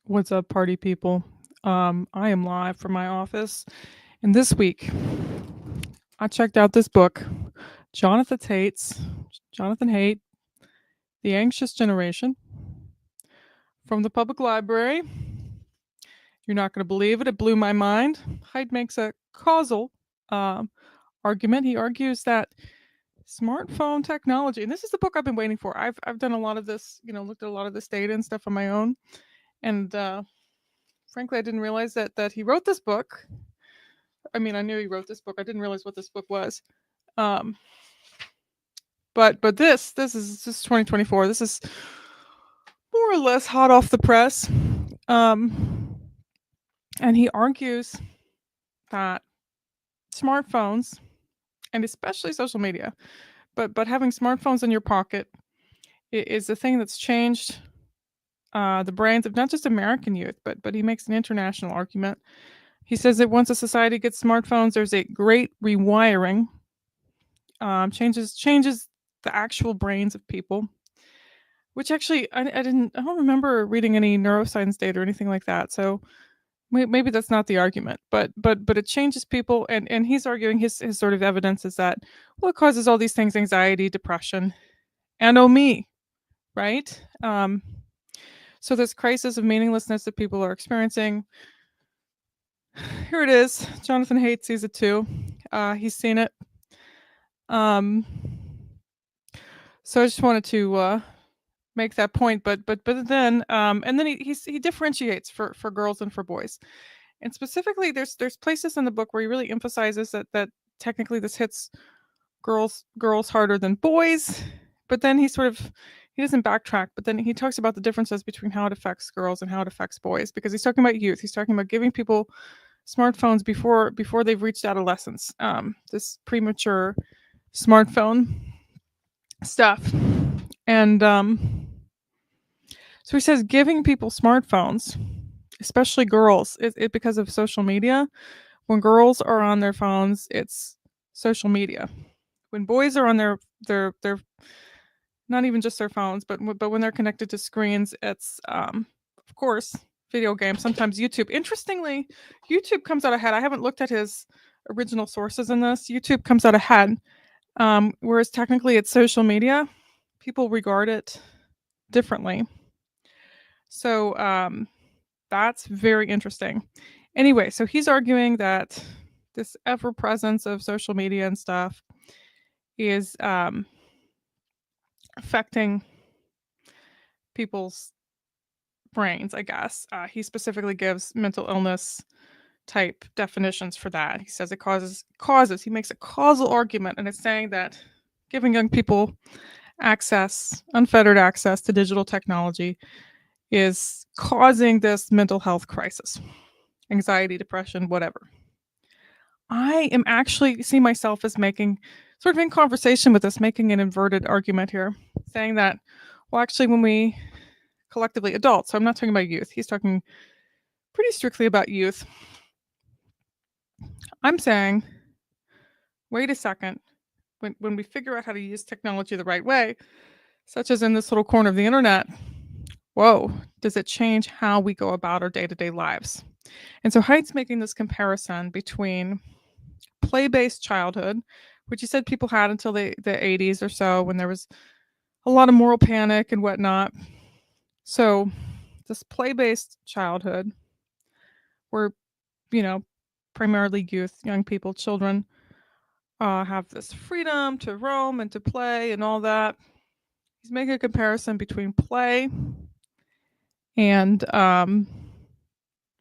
What's up, party people? I am live from my office, and this week I checked out this book, Jonathan Haidt, The Anxious Generation, from the public library. You're not going to believe it; it blew my mind. Haidt makes a causal um, argument. He argues that smartphone technology, and this is the book I've been waiting for. I've done a lot of this, looked at a lot of this data and stuff on my own, and frankly, I didn't realize that he wrote this book. I mean, I knew he wrote this book. I didn't realize what this book was. Um, but this is 2024. This is more or less hot off the press. Um, and he argues that smartphones and especially social media, but having smartphones in your pocket is the thing that's changed the brains of not just American youth, but he makes an international argument. He says that once a society gets smartphones, there's a great rewiring, changes the actual brains of people. Which actually, I don't remember reading any neuroscience data or anything like that. So maybe that's not the argument, but it changes people, and he's arguing his sort of evidence is that, well, it causes all these things: anxiety, depression, and oh me, right? So this crisis of meaninglessness that people are experiencing. Here it is. Jonathan Haidt sees it too. He's seen it. So I just wanted to make that point, but then and then he differentiates for girls and for boys, and specifically there's places in the book where he really emphasizes that technically this hits girls harder than boys, but then he doesn't backtrack, but then he talks about the differences between how it affects girls and how it affects boys, because he's talking about youth. He's talking about giving people smartphones before they've reached adolescence, this premature smartphone stuff. And so he says giving people smartphones, especially girls, it because of social media. When girls are on their phones, it's social media. When boys are on their not even just their phones, but when they're connected to screens, it's of course video games. Sometimes YouTube. Interestingly, YouTube comes out ahead. I haven't looked at his original sources in this. YouTube comes out ahead, whereas technically it's social media. People regard it differently. So that's very interesting. Anyway, so he's arguing that this ever presence of social media and stuff is affecting people's brains, I guess. He specifically gives mental illness type definitions for that. He says it causes, he makes a causal argument, and it's saying that giving young people unfettered access to digital technology is causing this mental health crisis, anxiety, depression, whatever. I am actually see myself as making sort of in conversation with this, making an inverted argument here, saying that, well, actually, when we collectively adults, so I'm not talking about youth, he's talking pretty strictly about youth. I'm saying, wait a second, when we figure out how to use technology the right way, such as in this little corner of the internet, whoa, does it change how we go about our day-to-day lives? And so Haidt's making this comparison between play-based childhood, which he said people had until the 80s or so, when there was a lot of moral panic and whatnot. So this play-based childhood, where, primarily youth, young people, children, have this freedom to roam and to play and all that. He's making a comparison between play and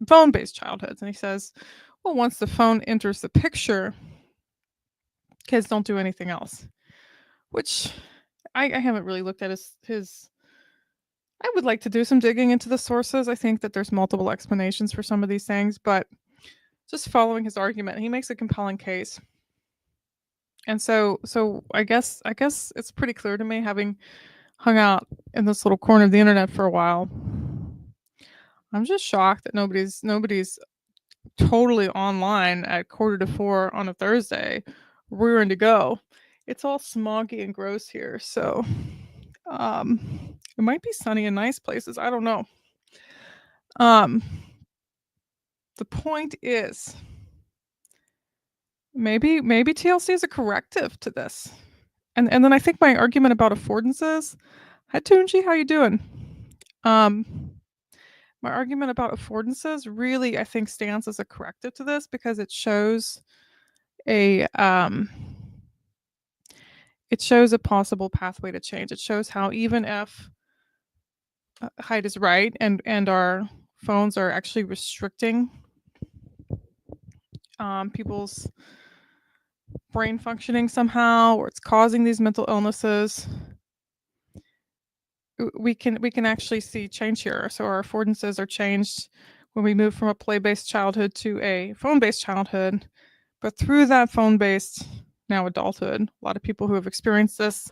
phone-based childhoods, and he says, well, once the phone enters the picture, kids don't do anything else. Which I haven't really looked at his. I would like to do some digging into the sources. I think that there's multiple explanations for some of these things, but just following his argument, he makes a compelling case. And so I guess it's pretty clear to me, having hung out in this little corner of the internet for a while. I'm just shocked that nobody's totally online at 3:45 on a Thursday, rearing to go. It's all smoggy and gross here, so it might be sunny in nice places. I don't know. Um, the point is, maybe TLC is a corrective to this. And then I think my argument about affordances. Hi Tunji, how you doing? Um, my argument about affordances really, I think, stands as a corrective to this because a um, it shows a possible pathway to change. It shows how even if Haidt is right and our phones are actually restricting people's brain functioning somehow, or it's causing these mental illnesses, we can actually see change here. So our affordances are changed when we move from a play-based childhood to a phone-based childhood. But through that phone-based now adulthood, a lot of people who have experienced this,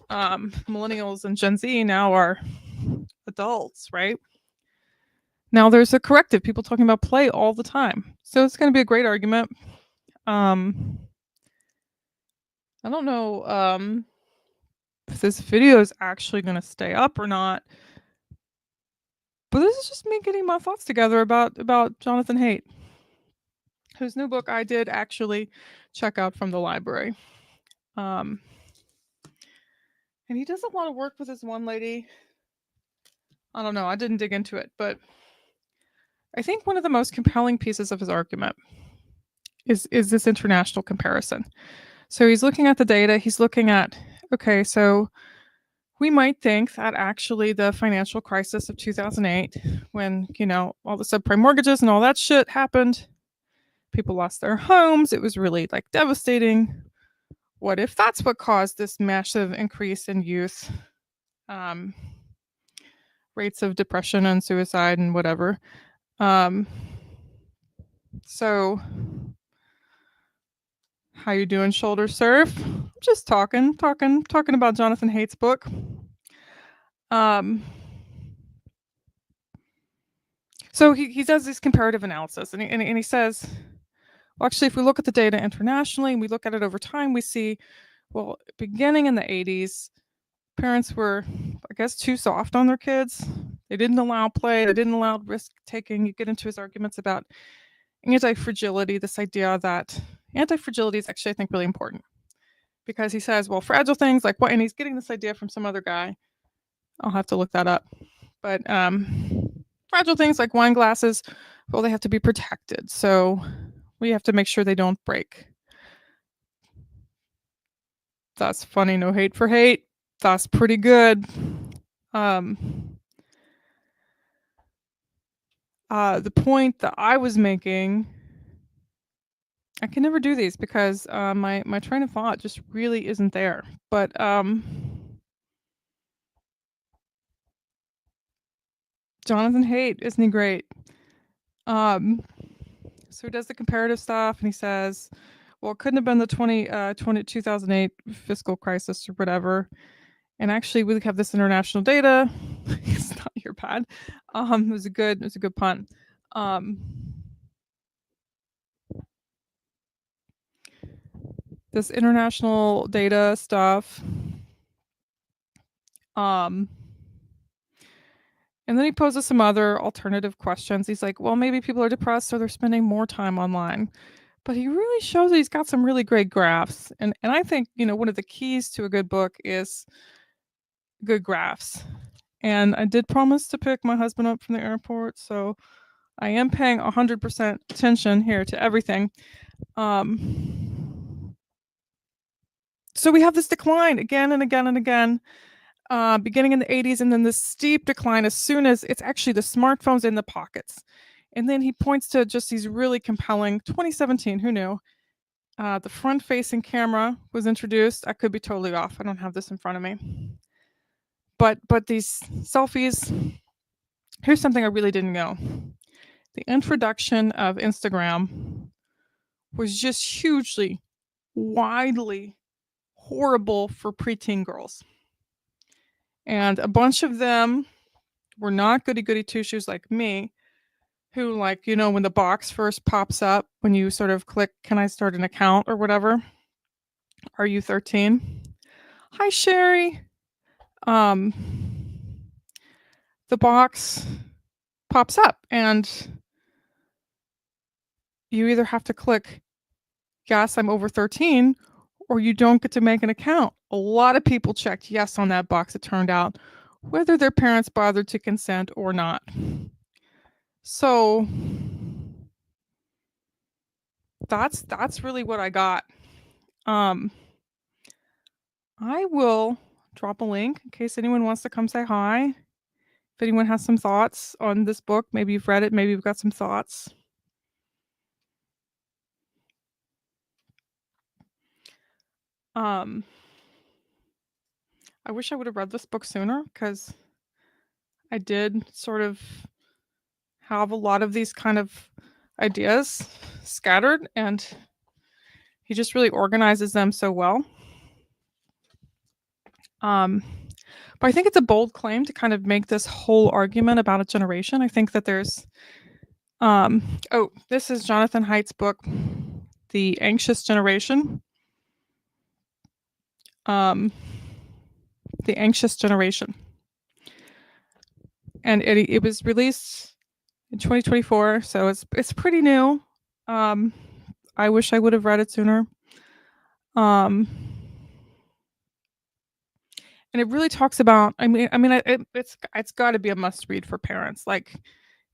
millennials and Gen Z now are adults, right? Now there's a corrective. People talking about play all the time, so it's going to be a great argument. I don't know if this video is actually going to stay up or not, but this is just me getting my thoughts together about Jonathan Haidt, whose new book I did actually check out from the library. And he does a lot of work with this one lady. I don't know, I didn't dig into it, but I think one of the most compelling pieces of his argument is this international comparison. So he's looking at the data, he's looking at, okay, so we might think that actually the financial crisis of 2008, when, all the subprime mortgages and all that shit happened, people lost their homes, it was really like devastating. What if that's what caused this massive increase in youth rates of depression and suicide and whatever? So how you doing, shoulder surf? Just talking about Jonathan Haidt's book. So he does this comparative analysis, and he says, well, actually, if we look at the data internationally and we look at it over time, we see, well, beginning in the 80s, parents were, I guess, too soft on their kids. They didn't allow play, they didn't allow risk taking. You get into his arguments about anti-fragility, this idea that anti-fragility is actually, I think, really important, because he says, well, fragile things like what, and he's getting this idea from some other guy. I'll have to look that up. But fragile things like wine glasses, well, they have to be protected. So we have to make sure they don't break. That's funny. No hate for Haidt. That's pretty good. The point that I was making, I can never do these because my train of thought just really isn't there. But Jonathan Haidt, isn't he great? So he does the comparative stuff, and he says, well, it couldn't have been the 2008 fiscal crisis or whatever. And actually, we have this international data. It's not your pad. It was a good pun. This international data stuff. And then he poses some other alternative questions. He's like, well, maybe people are depressed, so they're spending more time online. But he really shows that he's got some really great graphs. And I think, one of the keys to a good book is good graphs. And I did promise to pick my husband up from the airport, so I am paying 100% attention here to everything. So we have this decline again and again and again, beginning in the 80s, and then this steep decline as soon as it's actually the smartphones in the pockets. And then he points to just these really compelling 2017, who knew? The front-facing camera was introduced. I could be totally off. I don't have this in front of me. But these selfies, here's something I really didn't know. The introduction of Instagram was just hugely, widely horrible for preteen girls. And a bunch of them were not goody two-shoes like me, who, like, when the box first pops up, when you sort of click, can I start an account or whatever? Are you 13? Hi, Sherry. The box pops up, and you either have to click, yes, I'm over 13, or you don't get to make an account. A lot of people checked yes on that box, it turned out, whether their parents bothered to consent or not. So that's really what I got. Um, I will drop a link in case anyone wants to come say hi. If anyone has some thoughts on this book, maybe you've read it, maybe you've got some thoughts. Um, I wish I would have read this book sooner because I did sort of have a lot of these kind of ideas scattered, and he just really organizes them so well. But I think it's a bold claim to kind of make this whole argument about a generation. I think that there's this is Jonathan Haidt's book, The Anxious Generation. The Anxious Generation. And it was released in 2024, so it's pretty new. I wish I would have read it sooner. And it really talks about. It's got to be a must read for parents. Like,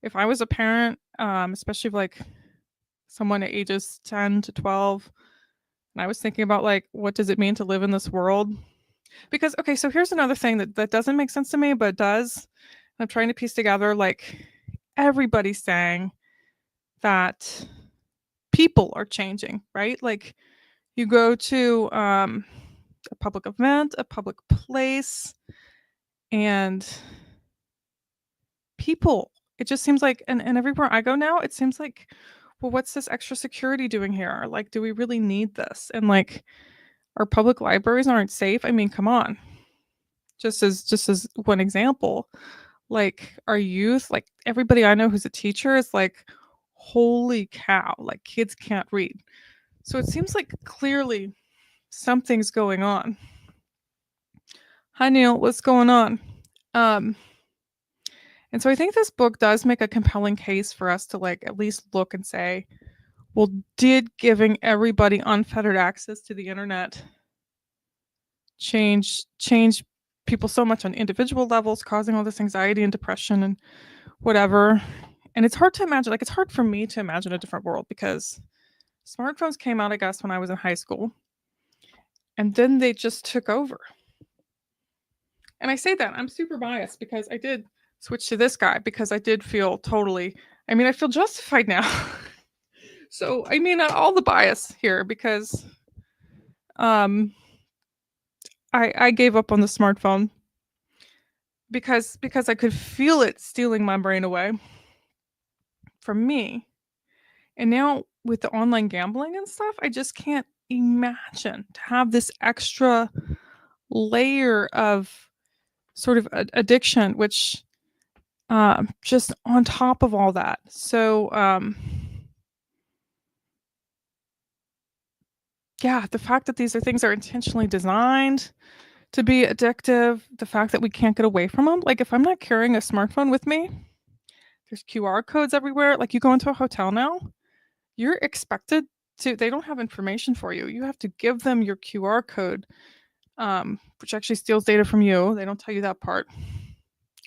if I was a parent, especially like someone at ages 10 to 12, and I was thinking about like, what does it mean to live in this world? Because okay, so here's another thing that doesn't make sense to me, but does. I'm trying to piece together, like, everybody's saying that people are changing, right? Like, you go to a public event, a public place, and people, it just seems like, and everywhere I go now, it seems like, well, what's this extra security doing here? Like, do we really need this? And like, our public libraries aren't safe. I mean, come on. Just as one example, like, our youth, like everybody I know who's a teacher is like, holy cow, like kids can't read. So it seems like clearly something's going on. Hi Neil, what's going on? And so I think this book does make a compelling case for us to like at least look and say, well, did giving everybody unfettered access to the internet change people so much on individual levels, causing all this anxiety and depression and whatever? And it's hard to imagine, like, it's hard for me to imagine a different world because smartphones came out, I guess, when I was in high school, and then they just took over. And I say that I'm super biased because I did switch to this guy because I did feel totally, I mean, I feel justified now. So I mean, all the bias here because I gave up on the smartphone because I could feel it stealing my brain away from me. And now with the online gambling and stuff, I just can't imagine to have this extra layer of sort of addiction, which just on top of all that. So yeah, the fact that these are things are intentionally designed to be addictive, the fact that we can't get away from them. Like, if I'm not carrying a smartphone with me, there's QR codes everywhere. Like, you go into a hotel now, you're expected to, they don't have information for you. You have to give them your QR code, which actually steals data from you. They don't tell you that part.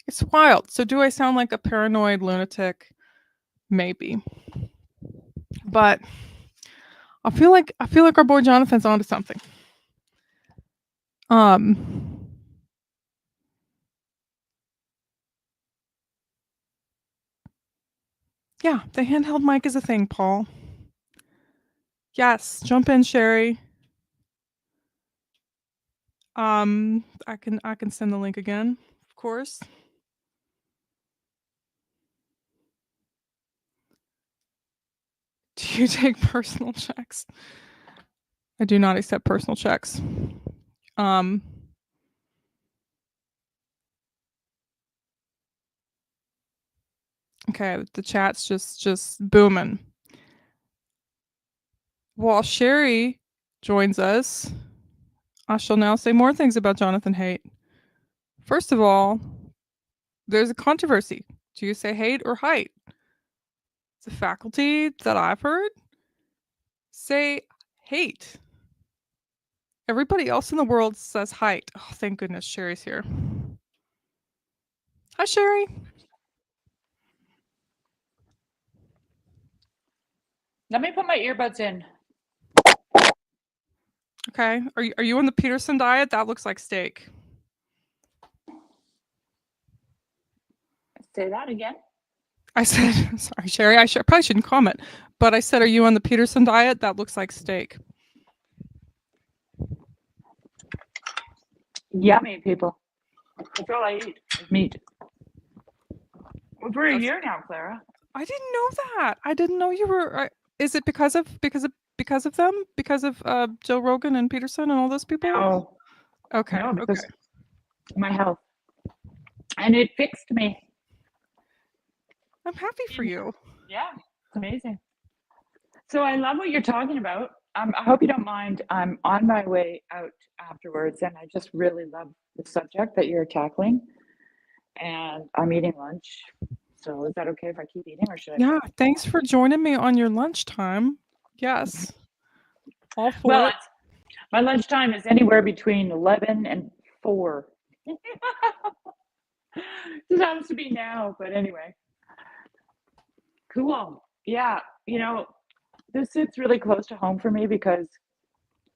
It's wild. So do I sound like a paranoid lunatic? Maybe. But I feel like our boy Jonathan's onto something. Yeah, the handheld mic is a thing, Paul. Yes, jump in, Sherry. I can send the link again, of course. Do you take personal checks? I do not accept personal checks. Okay, the chat's just booming. While Sherry joins us, I shall now say more things about Jonathan Haidt. First of all, there's a controversy Do you say Haidt or Height? The faculty that I've heard say Haight. Everybody else in the world says Haidt. Oh, thank goodness Sherry's here. Hi, Sherry. Let me put my earbuds in. Okay. Are you on the Peterson diet? That looks like steak. Say that again. I said, sorry, Sherry. I probably shouldn't comment, but I said, are you on the Peterson diet? That looks like steak. Yummy, people. That's all I eat is meat. Well, for a year now, Clara. I didn't know that. I didn't know you were. Is it because of them? Because of Joe Rogan and Peterson and all those people? No. Okay. No, because Okay. my health. And it fixed me. I'm happy for you. Yeah, it's amazing. So I love what you're talking about. I hope you don't mind. I'm on my way out afterwards, and I just really love the subject that you're tackling. And I'm eating lunch. So is that okay if I keep eating, or should I? Yeah. Thanks for joining me on your lunchtime. Yes. All for Well, it. my lunchtime is anywhere between 11 and 4. Just happens to be now, but anyway. Cool. Yeah, this sits really close to home for me because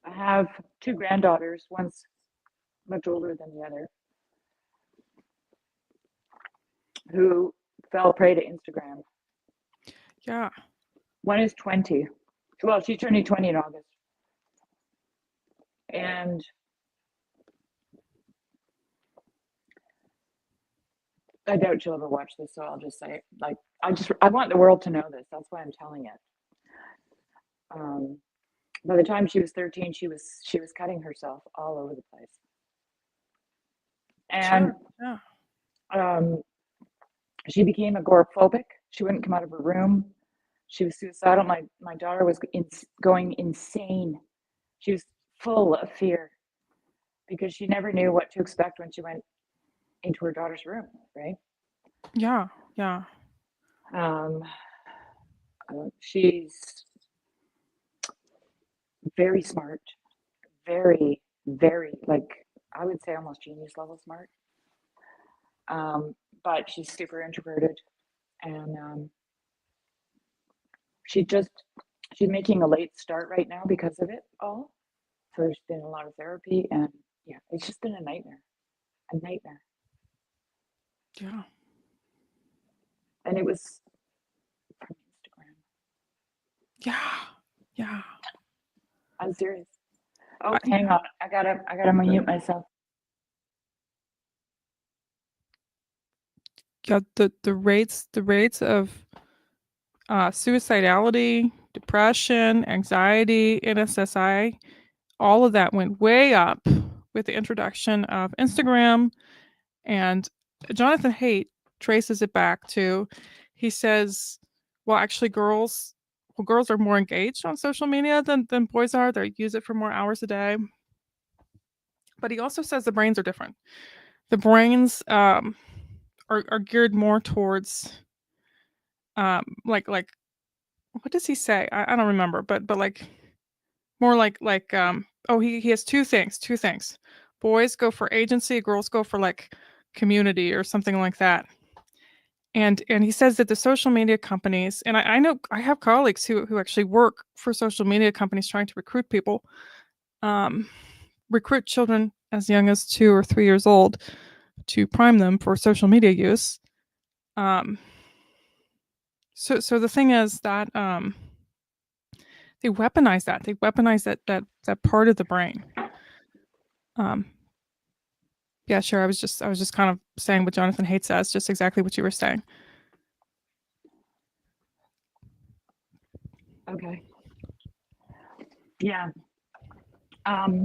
I have 2 granddaughters. One's much older than the other, who fell prey to Instagram. Yeah. One is 20. Well, she's turning 20 in August. And I doubt she'll ever watch this, so I'll just say, like, I want the world to know this. That's why I'm telling it. By the time she was 13, she was cutting herself all over the place. And Sure. Yeah. She became agoraphobic. She wouldn't come out of her room. She was suicidal. My daughter was going insane. She was full of fear because she never knew what to expect when she went into her daughter's room, right? Yeah. Yeah. She's very smart, very, very, like, I would say almost genius level smart. But she's super introverted, and she's making a late start right now because of it all. So there's been a lot of therapy, and yeah, it's just been a nightmare. Yeah. And it was from Instagram. Yeah. Yeah. I'm serious. Oh, hang on. I gotta mute myself. Yeah. The rates of suicidality, depression, anxiety, NSSI, all of that went way up with the introduction of Instagram. And Jonathan Haidt traces it back to, he says, well, actually, girls are more engaged on social media than boys are. They use it for more hours a day. But he also says the brains are different. The brains are geared more towards like what does he say? I don't remember, but like more like oh, he has two things. Boys go for agency, girls go for like community or something like that. And he says that the social media companies, and I know I have colleagues who actually work for social media companies trying to recruit people, recruit children as young as 2 or 3 years old to prime them for social media use. So the thing is that they weaponize that. They weaponize that part of the brain. Yeah, sure. I was just kind of saying what Jonathan Haidt says, just exactly what you were saying. Okay. Yeah. I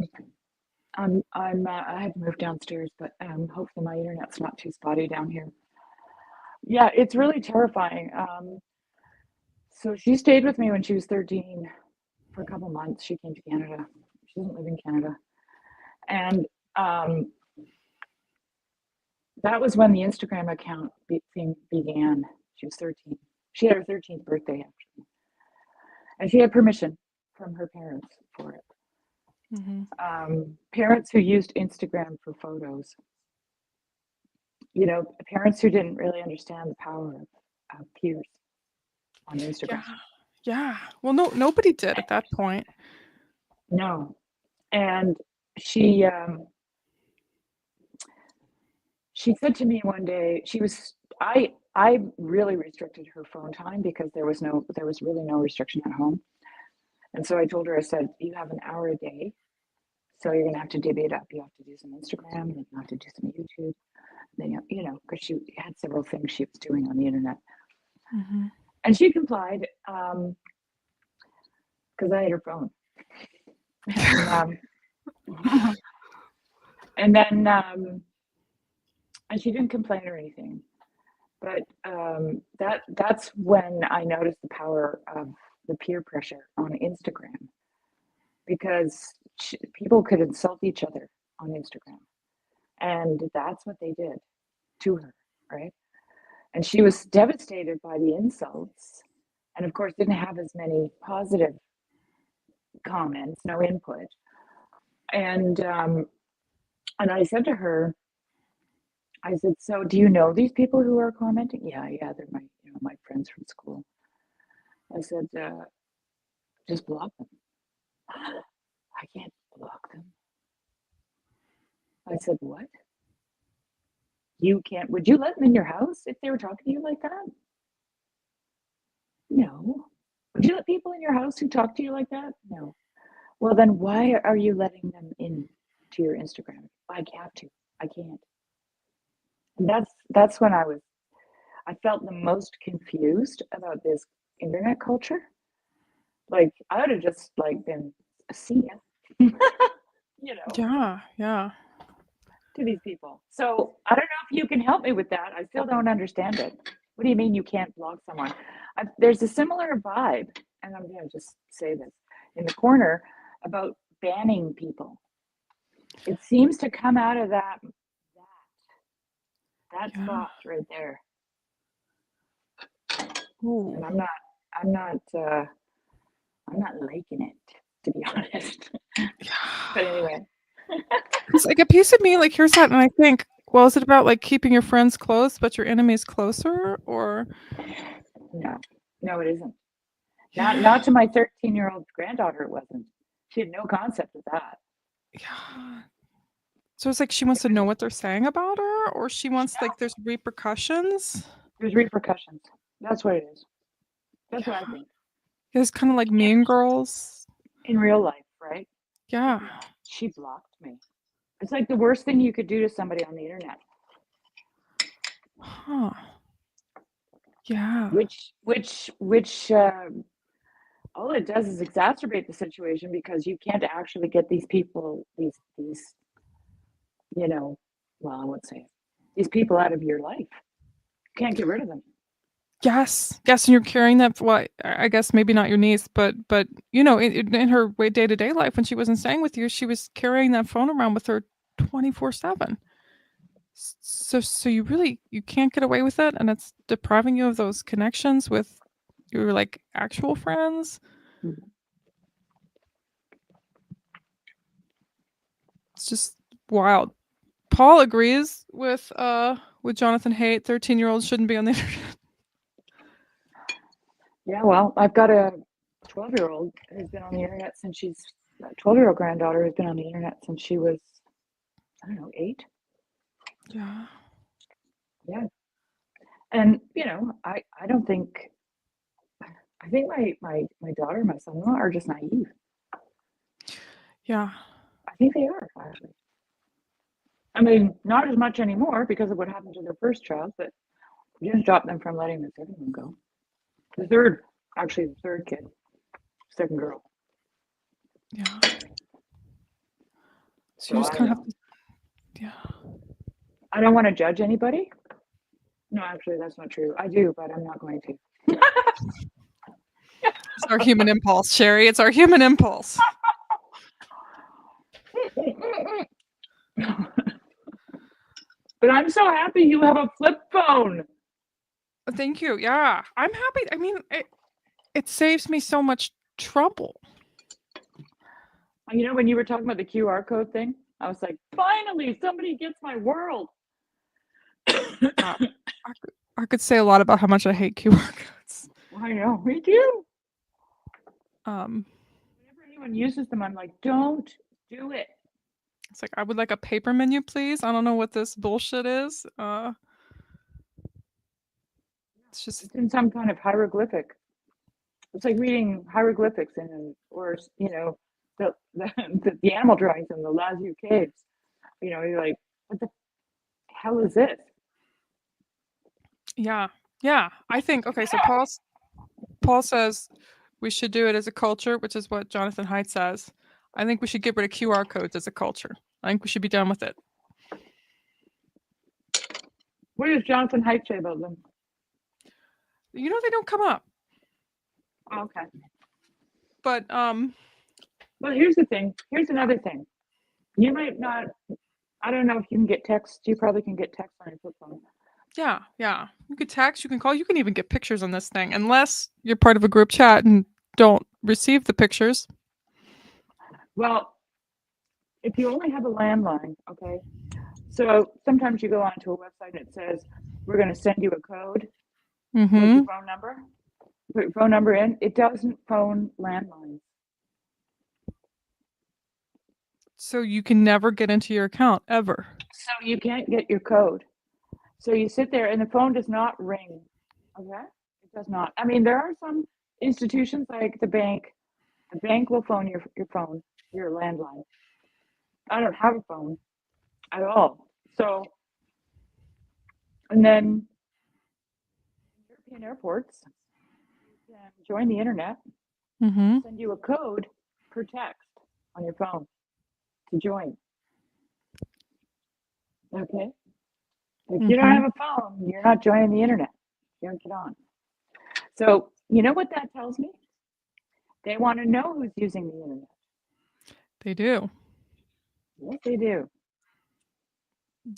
had to move downstairs, but hopefully my internet's not too spotty down here. Yeah, it's really terrifying. So she stayed with me when she was 13 for a couple months. She came to Canada. She doesn't live in Canada. And that was when the Instagram account thing began. She was 13. She had her 13th birthday, actually. And she had permission from her parents for it. Parents who used Instagram for photos. Parents who didn't really understand the power of peers on Instagram. Yeah. Well, nobody did at that point. No. And she said to me one day, I really restricted her phone time because there was really no restriction at home. And so I told her, I said, you have an hour a day. So you're going to have to divvy it up. You have to do some Instagram, then you have to do some YouTube. Then, because she had several things she was doing on the internet. And she complied because I had her phone. And then, and she didn't complain or anything. But that's when I noticed the power of the peer pressure on Instagram, because people could insult each other on Instagram, and that's what they did to her, right? And she was devastated by the insults, and of course didn't have as many positive comments, no input. And I said to her, I said, so do you know these people who are commenting? Yeah, they're my friends from school. I said, just block them. I can't block them. I said, what? You can't? Would you let them in your house if they were talking to you like that? No. Would you let people in your house who talk to you like that? No. Well, then why are you letting them in to your Instagram? I have to. I can't. And that's when I felt the most confused about this internet culture. Like I would have just been see ya. Yeah. To these people. So I don't know if you can help me with that. I still don't understand it. What do you mean you can't block someone? There's a similar vibe, and I'm going to just say this in the corner about banning people. It seems to come out of that thought right there. Ooh. And I'm not liking it, to be honest. But anyway. It's like a piece of me hears that and I think, well, is it about keeping your friends close but your enemies closer, or? No, it isn't. Not to my 13-year-old granddaughter, it wasn't. She had no concept of that. Yeah. So it's like she wants to know what they're saying about her, or she wants there's repercussions. There's repercussions. That's what it is. That's what I think. It's kind of like Mean Girls. In real life, right? Yeah. She blocked me. It's like the worst thing you could do to somebody on the internet. Huh. Yeah. Which all it does is exacerbate the situation, because you can't actually get these people, these I won't say it. These people out of your life. You can't get rid of them. Yes, and you're carrying that. Well, I guess maybe not your niece, but in her day-to-day life when she wasn't staying with you, she was carrying that phone around with her 24/7. So you can't get away with it, and it's depriving you of those connections with your actual friends. Mm-hmm. It's just wild. Paul agrees with Jonathan Haidt. 13-year-olds shouldn't be on the internet. Yeah, well, I've got a 12-year-old who's been on the internet since she's a 12-year-old granddaughter who's been on the internet since she was, I don't know, 8. Yeah. Yeah. And I don't think, I think my daughter and my son-in-law are just naive. Yeah. I think they are, actually. I mean, not as much anymore because of what happened to their first child, but we just dropped them from letting the second one go. The third kid, second girl. Yeah. So you just kind of have to, yeah. I don't want to judge anybody. No, actually, that's not true. I do, but I'm not going to. It's our human impulse, Sherry. It's our human impulse. But I'm so happy you have a flip phone. Thank you. Yeah, I'm happy. I mean, it saves me so much trouble. You know, when you were talking about the QR code thing, I was like, finally, somebody gets my world. Uh, I could say a lot about how much I hate QR codes. I know, me too. Um, Whenever anyone uses them, I'm like, don't do it. it's like I would like a paper menu, please. I don't know what this bullshit is. It's just It's in some kind of hieroglyphic. It's like reading hieroglyphics in, or you know, the animal drawings in the Lazio caves. You know, you're like, what the hell is this? yeah, yeah. I think okay. So Paul says we should do it as a culture, which is what Jonathan Haidt says. I think we should get rid of QR codes as a culture. I think we should be done with it. What does Jonathan Haidt say about them? You know, they don't come up. Okay. But Well, here's the thing. Here's another thing. You might not. I don't know if you can get text. You probably can get text on your flip phone. yeah. You could text, you can call, you can even get pictures on this thing, unless you're part of a group chat and don't receive the pictures. Well, if you only have a landline, okay. So sometimes you go onto a website and it says, "We're going to send you a code with Mm-hmm. your phone number." Put your phone number in. It doesn't phone landlines. So you can never get into your account ever. So you can't get your code. So you sit there and the phone does not ring. Okay? It does not. I mean, there are some institutions like the bank. The bank will phone your phone, your landline. I don't have a phone at all. So, and then European airports, you can join the internet, Mm-hmm. send you a code per text on your phone to join. Okay? If you don't Mm-hmm. have a phone, you're not joining the internet. You don't get on. So, you know what that tells me? They want to know who's using the internet. They do. Yes, they do.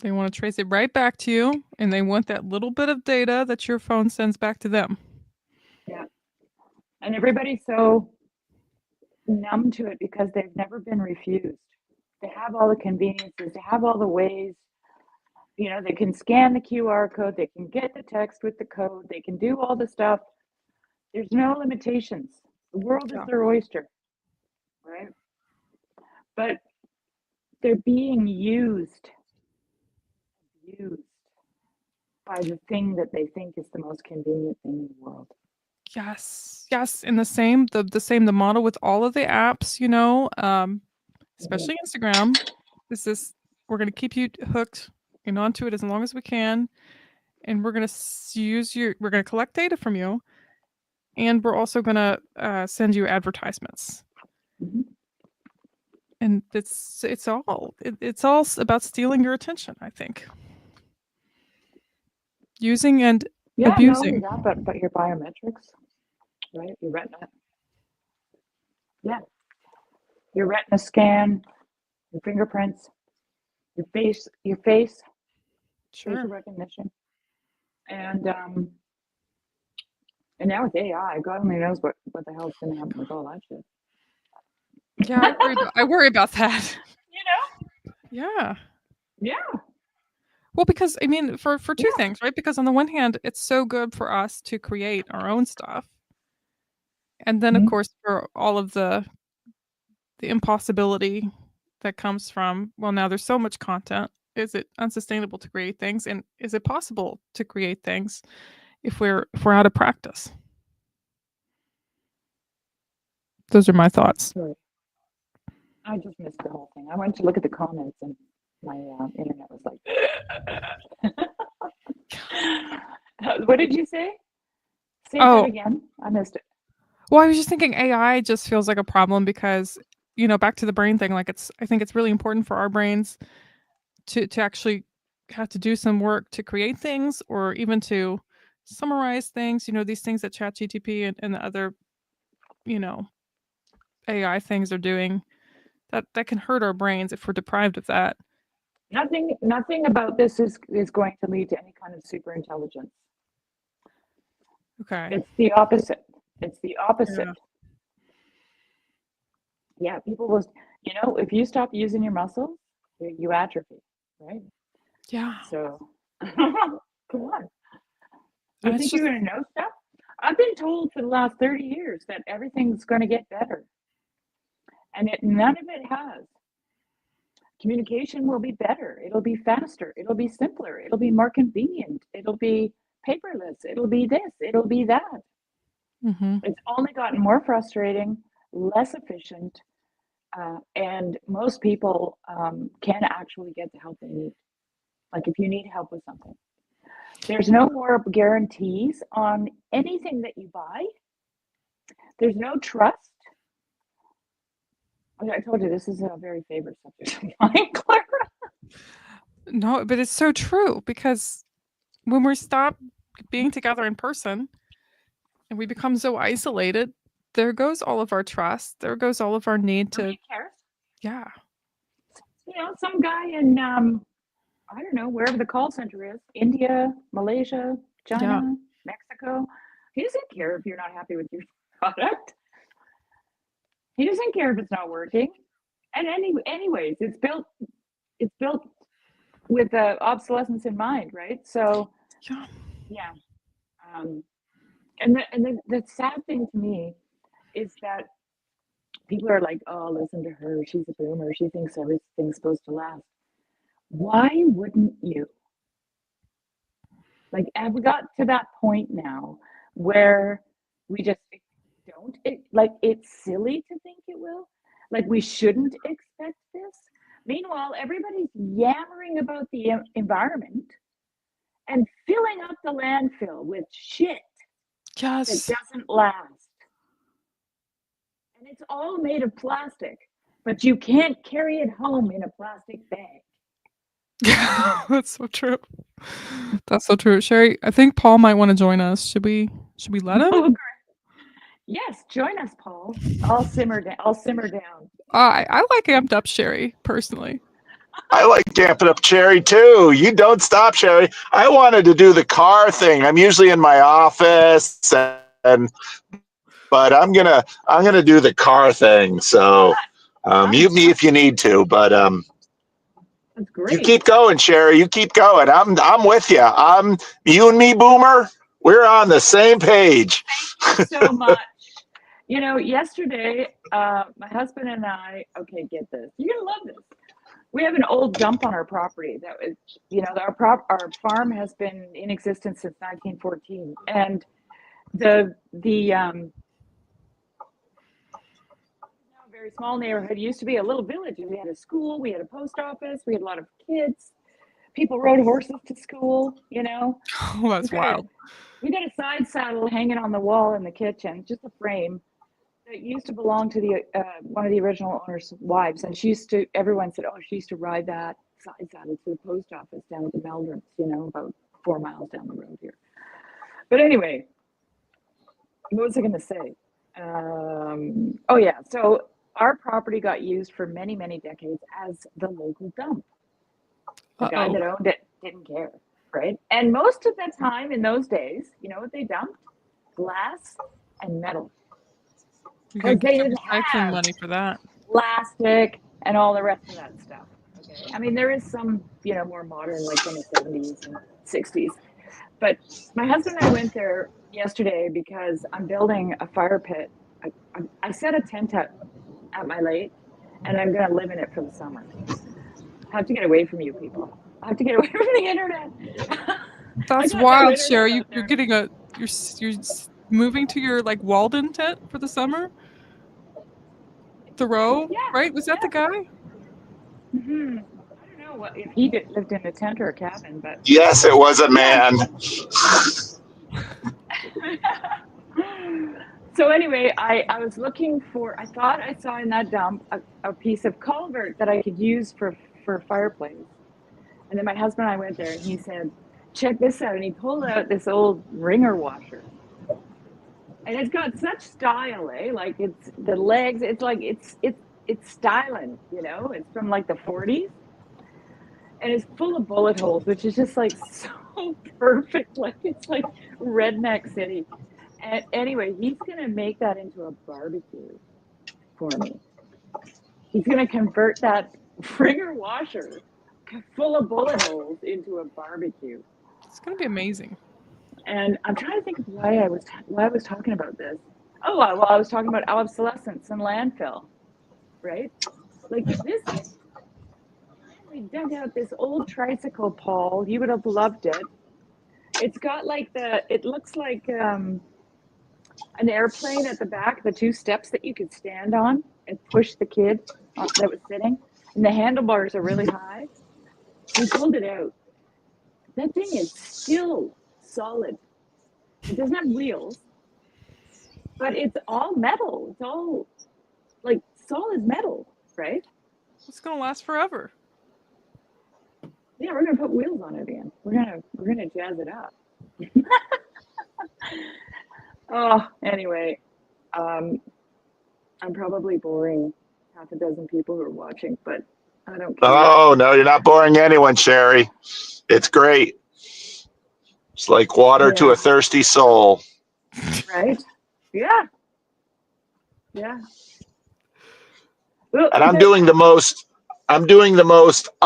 They want to trace it right back to you, and they want that little bit of data that your phone sends back to them. Yeah. And everybody's so numb to it because they've never been refused. They have all the conveniences, they have all the ways. You know, they can scan the QR code, they can get the text with the code, they can do all the stuff. There's no limitations. The world is Yeah. their oyster, right? But they're being used by the thing that they think is the most convenient thing in the world. Yes. And the model with all of the apps, especially Instagram, is this: we're gonna keep you hooked and onto it as long as we can, and we're gonna collect data from you, and we're also gonna send you advertisements. Mhm. And it's all about stealing your attention, I think. Using and Yeah, not only abusing. that, but your biometrics, right? Your retina, yeah, your retina scan, your fingerprints, your face, facial Sure. recognition, and and now with AI, God only knows what the hell's going to happen with all that shit. Yeah, I worry about that. You know? Yeah. Yeah, Well, because I mean, for two yeah. things, right? Because on the one hand, it's so good for us to create our own stuff, and then of Mhm. course for all of the impossibility that comes from, well, now there's so much content. Is it unsustainable to create things, and is it possible to create things if we're out of practice? Those are my thoughts. Sorry. I just missed the whole thing. I went to look at the comments and my internet was like, what did you say? Say that Oh, again. I missed it. well, I was just thinking AI just feels like a problem because, back to the brain thing, like I think it's really important for our brains to actually have to do some work to create things or even to summarize things, these things that ChatGTP and the other, you know, AI things are doing that can hurt our brains if we're deprived of that. Nothing about this is going to lead to any kind of super intelligence. Okay. It's the opposite. It's the opposite. Yeah. Yeah, people will, if you stop using your muscles, you atrophy, right? Yeah. So, come on. You And it's think you're just, going to know stuff? I've been told for the last 30 years that everything's going to get better, and none of it has. Communication will be better. It'll be faster. It'll be simpler. It'll be more convenient. It'll be paperless. It'll be this. It'll be that. mm-hmm. It's only gotten more frustrating, less efficient, and most people can actually get the help they need. Like if you need help with something, there's no more guarantees on anything that you buy. There's no trust. I told you this is a very favorite subject of mine, Clara. No, but it's so true because when we stop being together in person and we become so isolated, there goes all of our trust. There goes all of our need to, Nobody cares. yeah, Some guy in I don't know, wherever the call center is, India, Malaysia, yeah, China, Mexico. He doesn't care if you're not happy with your product. He doesn't care if it's not working. And anyways, it's built with obsolescence in mind, right? So yeah, yeah. Um, and the sad thing to me is that people are like, oh, listen to her. She's a boomer. She thinks everything's supposed to last. Why wouldn't you? Like, have we got to that point now where we just don't? Like, it's silly to think it will. Like, we shouldn't expect this. Meanwhile, everybody's yammering about the environment and filling up the landfill with shit that yes. doesn't last. And it's all made of plastic, but you can't carry it home in a plastic bag. That's so true. That's so true. Sherry, I think Paul might want to join us. Should we let him? Oh, yes, join us, Paul. I'll simmer down. I'll simmer down. I like amped up Sherry personally. I like Damping Up Cherry too. You don't stop, Cherry. I wanted to do the car thing. I'm usually in my office, and but I'm gonna do the car thing. So Fun. mute me if you need to, but That's you great. keep going, Cherry. You keep going. I'm with you. You and me, Boomer. We're on the same page. Thank you so much. Yesterday, my husband and I, okay, get this. You're going to love this. We have an old dump on our property that was, our farm has been in existence since 1914. And the very small neighborhood used to be a little village, and we had a school, we had a post office, we had a lot of kids. People rode horses to school, Oh, that's wild. We got a side saddle hanging on the wall in the kitchen, just a frame that used to belong to the one of the original owner's wives, and everyone said, oh, she used to ride that side saddle to the post office down to Meldrum's, about 4 miles down the road here. But anyway, what was I going to say? Oh yeah, so our property got used for many, many decades as the local dump. The guy Uh-oh. that owned it didn't care, right? And most of the time in those days, you know what they dumped? Glass and metal. You Because could they get didn't recycling have money for that. plastic and all the rest of that stuff. Okay. I mean, there is some, more modern, like in the 70s and 60s. But my husband and I went there yesterday because I'm building a fire pit. I set a tent up at my lake, and I'm going to live in it for the summer. I have to get away from you people. I have to get away from the internet. I That's got no wild, internet Sherry. out You're there. getting moving to your like Walden tent for the summer. Thoreau, Yeah, right? Was that the yeah. guy? I don't know if he lived in a tent or a cabin, but Yes, it was a yeah. man. So anyway, I was looking for. I thought I saw in that dump a piece of culvert that I could use for a fireplace. And then my husband and I went there, and he said, "Check this out!" And he pulled out this old wringer washer, and it's got such style, eh? Like it's the legs. It's like it's styling, It's from like the 40s, and it's full of bullet holes, which is just like so perfect. Like it's like redneck city. And anyway, he's gonna make that into a barbecue for me. He's gonna convert that fringer washer full of bullet holes into a barbecue. It's gonna be amazing. And I'm trying to think of why I was talking about this. Oh, well, I was talking about obsolescence and landfill, right? Like this, we dug out this old tricycle, Paul. You would have loved it. It's got like it looks like an airplane at the back, the two steps that you could stand on and push the kid that was sitting. And the handlebars are really high. We pulled it out. That thing is still solid. It doesn't have wheels, but it's all metal. It's all like solid metal, right? It's gonna last forever. Yeah, we're gonna put wheels on it again. We're gonna jazz it up. Oh, anyway, I'm probably boring half a dozen people who are watching, but I don't care. Oh, no, you're not boring anyone, Sherry. It's great. It's like water to Yeah. a thirsty soul. Right? Yeah. Yeah. Well, And I'm doing the most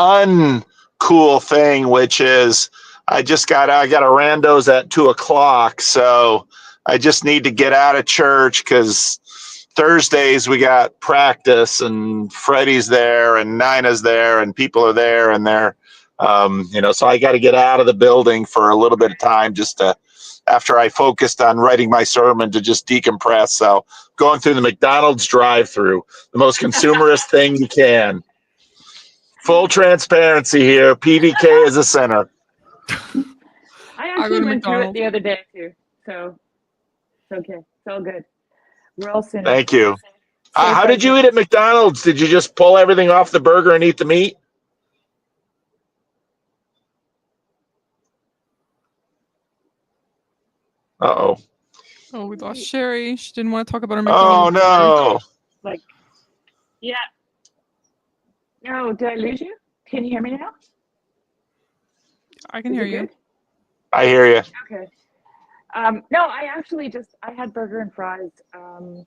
uncool thing, which is I got a randos at 2:00. So I just need to get out of church because Thursdays we got practice and Freddie's there and Nina's there and people are there and they're, so I got to get out of the building for a little bit of time just to, after I focused on writing my sermon, to just decompress. So going through the McDonald's drive-through, the most consumerist thing you can. Full transparency here. PDK is a center. I I go actually to went through it McDonald's. the other day too. So it's okay. It's all good. We're all sinners. Thank you. So How did you eat at McDonald's? Did you just pull everything off the burger and eat the meat? Uh-oh. Oh, we lost Sherry. She didn't want to talk about her Oh, McDonald's. story. no. like, yeah. No, did I lose you? Can you hear me now? I can Is hear it you. good? I hear you. Okay. No, I had burger and fries. And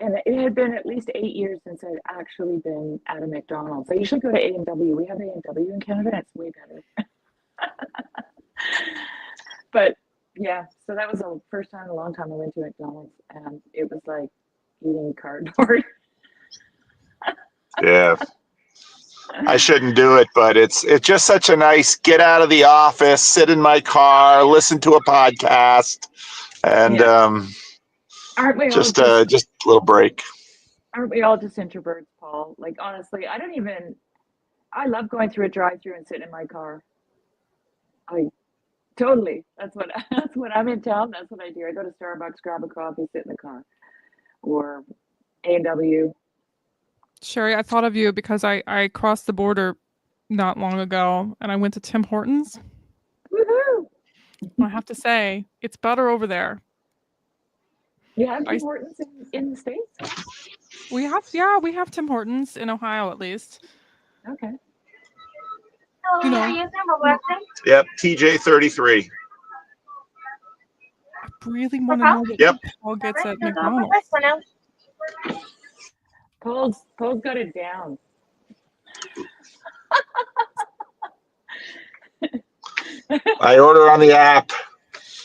it had been at least 8 years since I'd actually been at a McDonald's. I usually go to A&W. We have A&W in Canada, and it's way better. But yeah, so that was the first time in a long time I went to McDonald's, and it was like eating cardboard. Yeah. I shouldn't do it, but it's just such a nice get out of the office, sit in my car, listen to a podcast, and Aren't we all just a little break. Aren't we all just introverts, Paul? Like honestly, I love going through a drive-through and sitting in my car. Totally. That's when I'm in town. That's what I do. I go to Starbucks, grab a coffee, sit in the car, or A&W. Sherry, I thought of you because I crossed the border not long ago and I went to Tim Hortons. Woohoo! I have to say, it's better over there. You have Tim Hortons in the States? We have Tim Hortons in Ohio at least. Okay. You know, Yep, TJ33. I really want to know what Paul gets at McDonald's. Paul's got it down. I order on the app.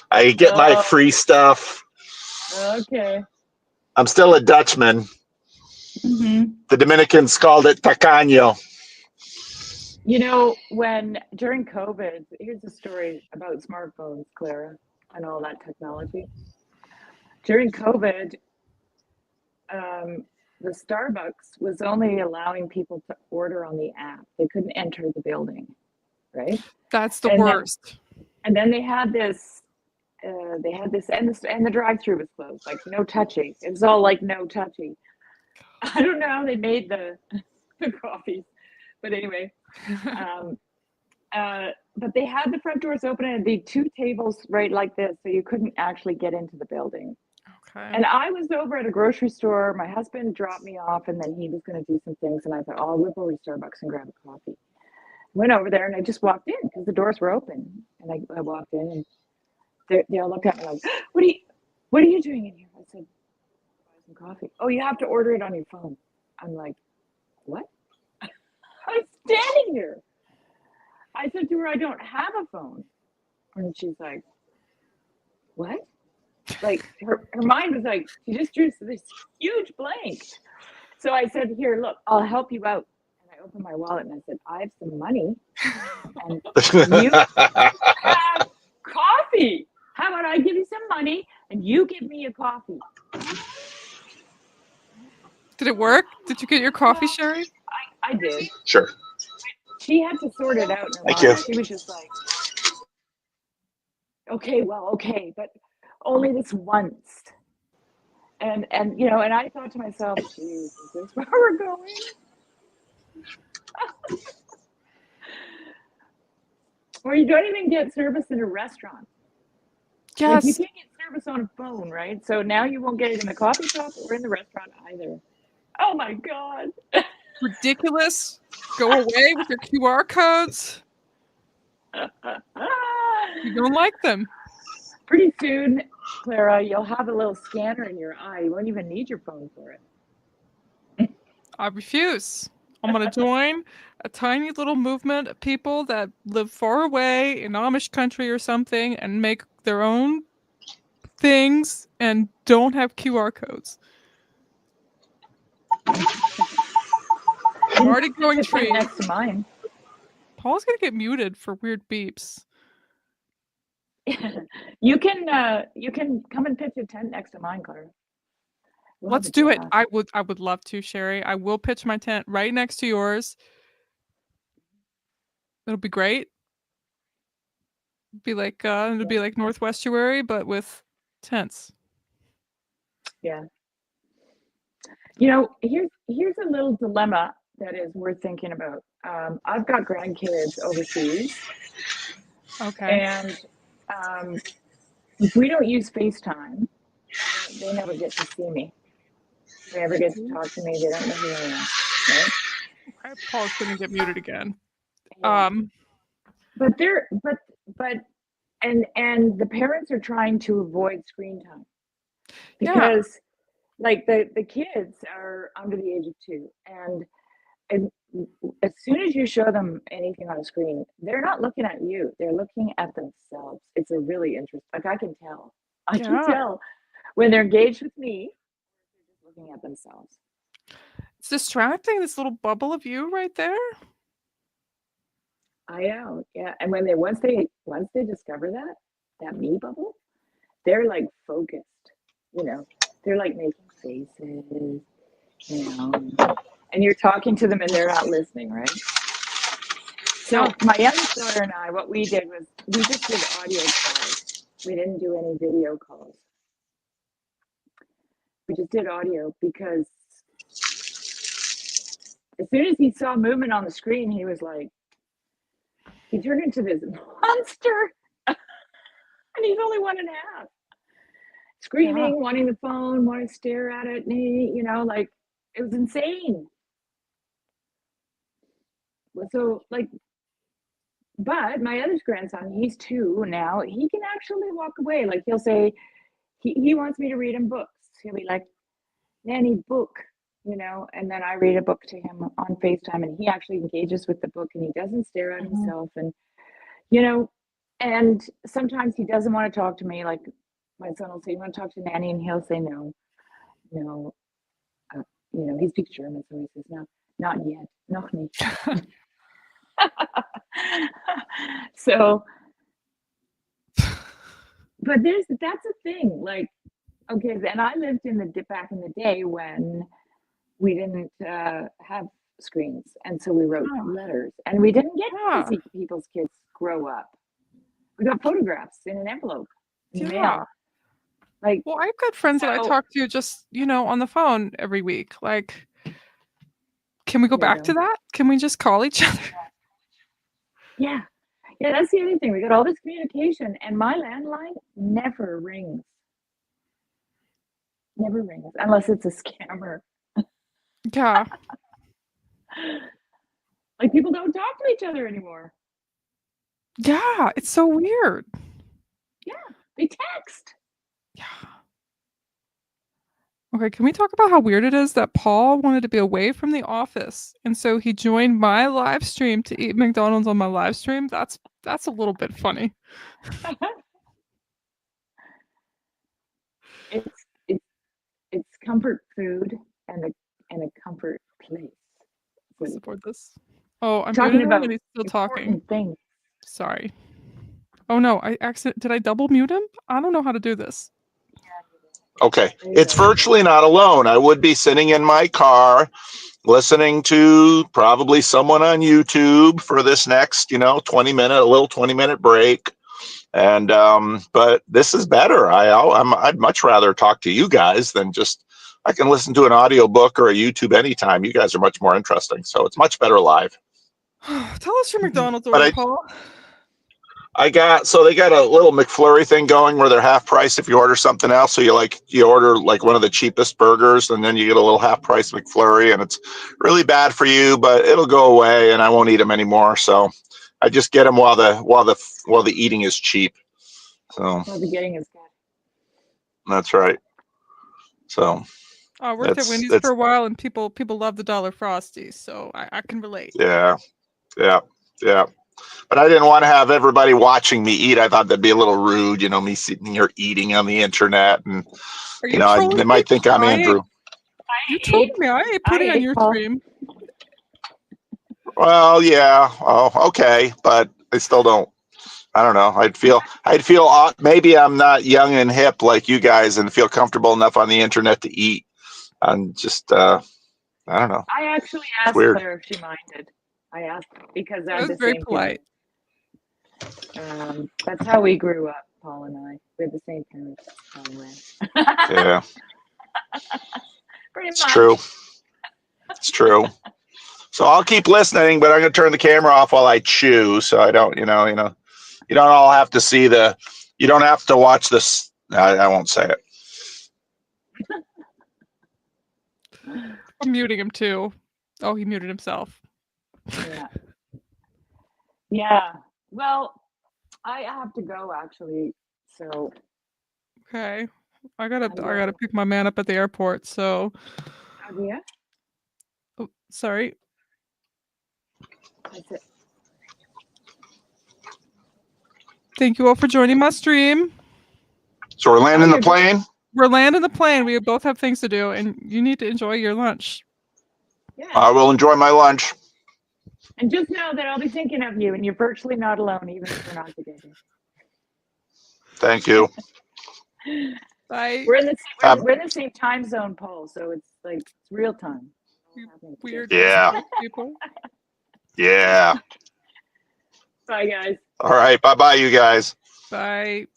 I get my free stuff. Okay. I'm still a Dutchman. Mm-hmm. The Dominicans called it tacaño. You know, during COVID, here's a story about smartphones, Clara, and all that technology. During COVID, the Starbucks was only allowing people to order on the app. They couldn't enter the building, right? That's the worst. And then they had this, and the drive-through was closed, like no touchy. It was all like no touchy. I don't know how they made the coffees, but anyway. But they had the front doors open and it'd be two tables right like this, so you couldn't actually get into the building. Okay. And I was over at a grocery store. My husband dropped me off, and then he was going to do some things, and I thought, "Oh, I'll whip over to Starbucks and grab a coffee." went over there and I just walked in because the doors were open. And I walked in and they all looked at me like, what are you doing in here? I said, buy some coffee. Oh, you have to order it on your phone. I'm like, what? I'm standing here. I said to her, I don't have a phone. And she's like, what? Like her mind was like, she just drew this huge blank. So I said, here, look, I'll help you out. And I opened my wallet and I said, I have some money and you have coffee. How about I give you some money and you give me a coffee? Did it work? Did you get your coffee, Sherry? I did. Sure. She had to sort it out in her Thank you. mind. She was just like, okay, but only this once. And you know, and I thought to myself, geez, is this where we're going? Or you don't even get service in a restaurant. Like you Yes. can't get service on a phone, right? So now you won't get it in the coffee shop or in the restaurant either. Oh my God. Ridiculous. Go away with your QR codes. You don't like them. Pretty soon, Clara, you'll have a little scanner in your eye. You won't even need your phone for it. I refuse. I'm going to join a tiny little movement of people that live far away in Amish country or something and make their own things and don't have QR codes. I'm already growing It's right trees. next to mine. Paul's going to get muted for weird beeps. You can come and pitch a tent next to mine, Clara. We'll Let's have a do it. blast. I would love to, Sherry. I will pitch my tent right next to yours. It'll be great. It'll be like Northwestuary, but with tents. Yeah. You know, here's a little dilemma that is worth thinking about. I've got grandkids overseas, Okay. and if we don't use FaceTime, they never get to see me. They never get to talk to me. They don't know who I am, right? Okay, Paul's gonna get muted again. Yeah. But and the parents are trying to avoid screen time because like the kids are under the age of 2 and as soon as you show them anything on a screen, they're not looking at you. They're looking at themselves. It's a really interesting, like I can tell. I can tell when they're engaged with me, they're just looking at themselves. It's distracting, this little bubble of you right there. I know, yeah. And when once they discover that me bubble, they're like focused, you know. They're like making faces, you know. And you're talking to them and they're not listening, right? So my youngest daughter and I, what we did was we just did audio calls. We didn't do any video calls. We just did audio because as soon as he saw movement on the screen, he was like, he turned into this monster. And he's only 1.5. Screaming, wanting the phone, wanting to stare at it, you know, like it was insane. So like, but my other grandson, he's 2 now, he can actually walk away. Like he'll say, he wants me to read him books. He'll be like, Nanny, book, you know, and then I read a book to him on FaceTime and he actually engages with the book and he doesn't stare at himself. And, you know, and sometimes he doesn't want to talk to me. Like my son will say, you want to talk to Nanny? And he'll say, no, you know, he speaks German. So he says, no, not yet, noch nicht. So, but that's a thing. Like, okay, and I lived back in the day when we didn't have screens, and so we wrote letters, and we didn't get to see people's kids grow up. We got photographs in an envelope in the mail. Like, well, I've got friends that I talk to just, you know, on the phone every week. Like, can we go back to that? Can we just call each other? Yeah, that's the other thing. We got all this communication, and my landline never rings. Never rings unless it's a scammer. Yeah. Like people don't talk to each other anymore. Yeah, it's so weird. Yeah, they text. Yeah. Okay, can we talk about how weird it is that Paul wanted to be away from the office, and so he joined my live stream to eat McDonald's on my live stream? That's a little bit funny. It's comfort food and a comfort place. I support this. Oh, I'm Talking muted him about and he's still talking. important things. Sorry. Oh no, did I double mute him? I don't know how to do this. Okay. It's virtually not alone. I would be sitting in my car listening to probably someone on YouTube for this next, 20-minute break. And but this is better. I'd much rather talk to you guys than just I can listen to an audiobook or a YouTube anytime. You guys are much more interesting. So it's much better live. Tell us your McDonald's But order, Paul. they got a little McFlurry thing going where they're half price if you order something else. So you order like one of the cheapest burgers and then you get a little half price McFlurry, and it's really bad for you, but it'll go away and I won't eat them anymore. So I just get them while the eating is cheap. So Well, the getting is good. that's right. So I worked at Wendy's for a while, and people love the dollar Frosties, so I can relate. Yeah. But I didn't want to have everybody watching me eat. I thought that'd be a little rude, me sitting here eating on the internet, and they might think I'm Andrew. You told me I ate pudding on your stream. Well, yeah. Oh, okay, but I still don't. I don't know. I'd feel maybe I'm not young and hip like you guys and feel comfortable enough on the internet to eat. I'm just I don't know. I actually asked Clara if she minded. I asked because I'm the very same polite. That's how we grew up, Paul and I. We had the same parents. Yeah. Pretty It's much. true. It's true. So I'll keep listening, but I'm going to turn the camera off while I chew, so I don't, you don't all have to see you don't have to watch this. I won't say it. I'm muting him too. Oh, he muted himself. Yeah. Yeah. Well, I have to go actually. So. Okay. I gotta pick my man up at the airport. So. Oh, yeah. Oh, sorry. That's it. Thank you all for joining my stream. So we're landing the plane? We're landing the plane. We both have things to do, and you need to enjoy your lunch. Yeah. I will enjoy my lunch. And just know that I'll be thinking of you, and you're virtually not alone, even if we're not together. Thank you. Bye. We're in the same time zone, Paul, so it's like it's real time. Weird. Yeah. People. Yeah. Bye, guys. All right. Bye-bye, you guys. Bye.